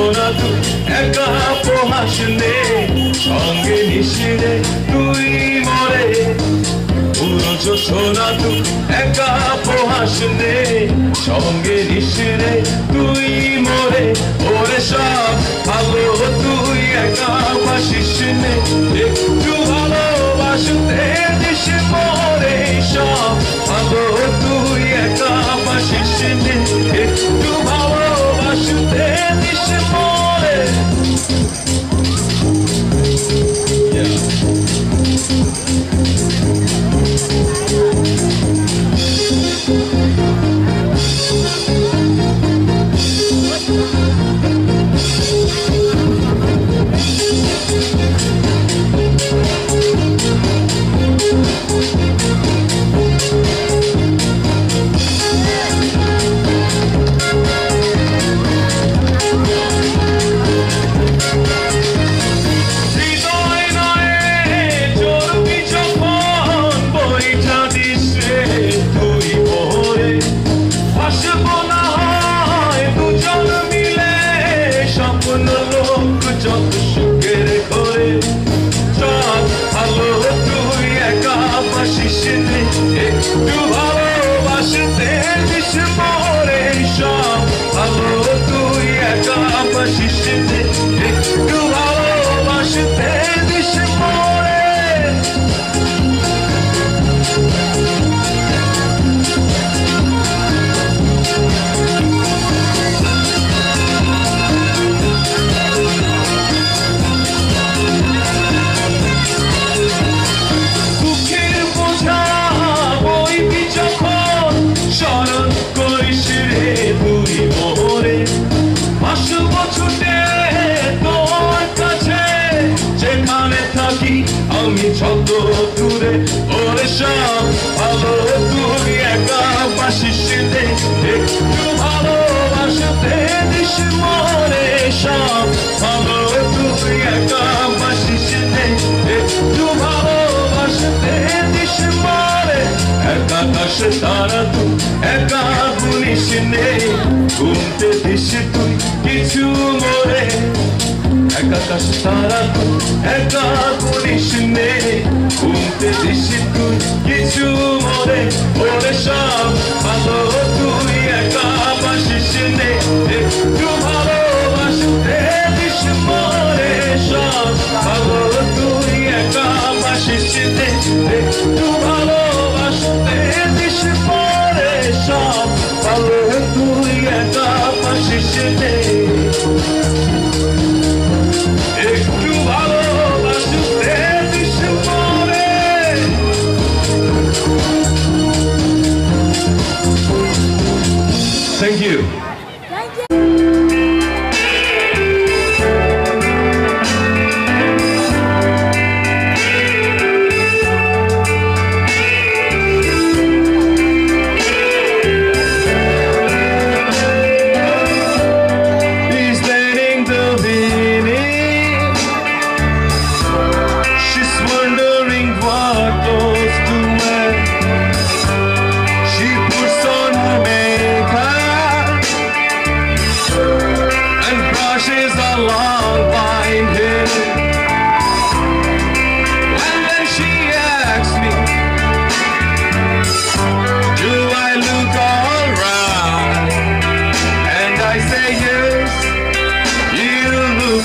সোনা তুই একা উপহাস নে সঙ্গে নিশিরে তুই মরে পুরো সোনা তুই একা উপহাস নে সঙ্গে নিশিরে তুই মরে ওরে সব ভালো তুই একা বাসিস নে একটু ভালোবাসতে দিস মরে সব ভালো তুই একা বাসিস নে একটু ভালোবাসতে দিস মরে একটু ভালোবাসতে দিস মরে সব ভালো তুই একা বাসিস একটু ভালোবাসতে দিস মরে আমি যত দূরে ওরে সব ভালো তুই একা বাসিস নে একটু ভালোবাসতে দিস মরে সব ভালো তুই একা বাসিস নে একটু ভালোবাসতে দিস মরে একা আকাশে তারা তুই একা গুনিস নে ঘুমতে দিস তুই কিছু মরে একাকাশ তারা তুই একা করিস নে ঘুমতে দিস তুই কিছু মরে ওরে সব ভালো তুই একা বাসিস নে একটু ভালোবাসতে দিস মরে সব ভালো তুই একা বাসিস নে একটু ভালোবাসতে দিস মরে সব ভালো তুই একা বাসিস নে একটু ভালোবাসতে দিস মরে Thank you.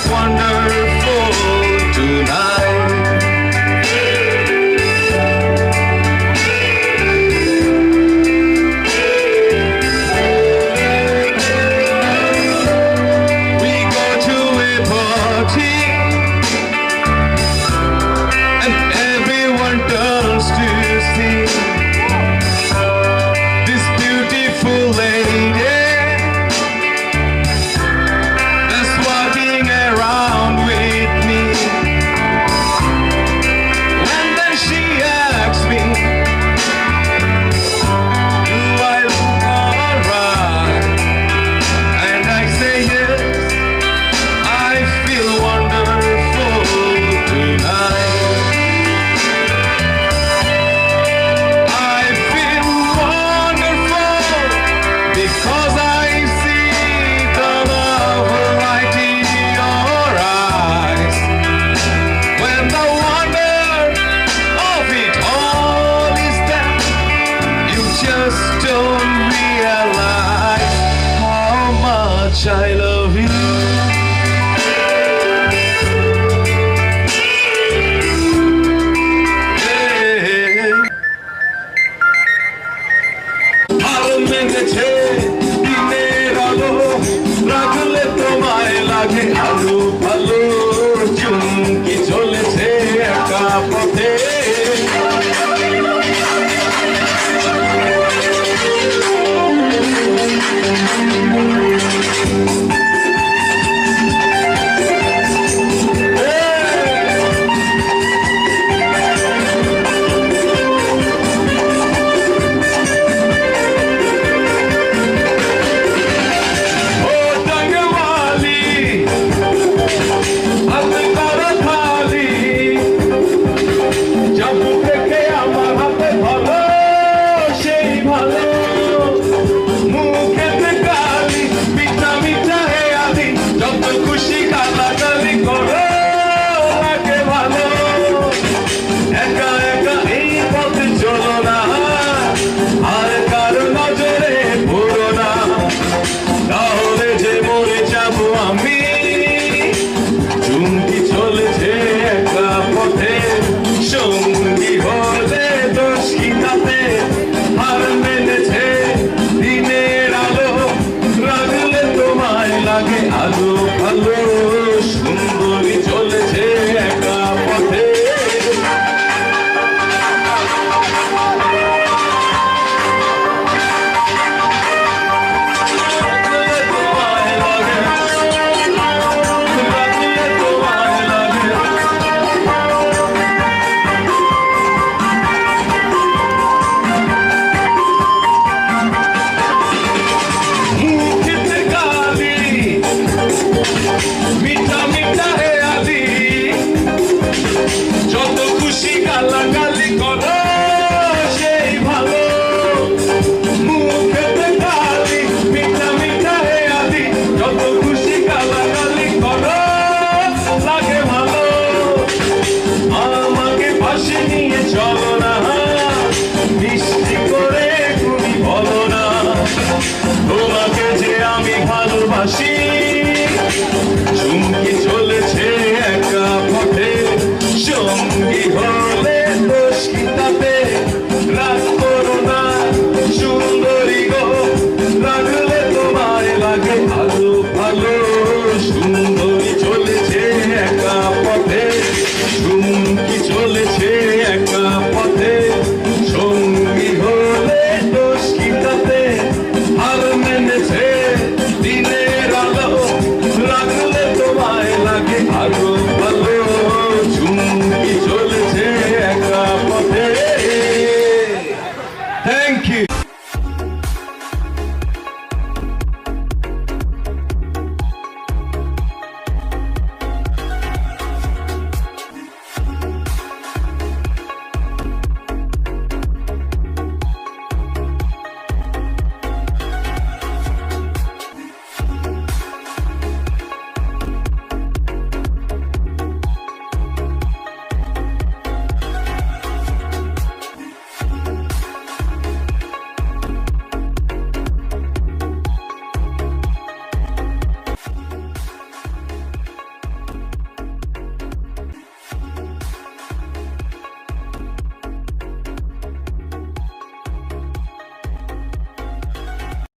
Wonder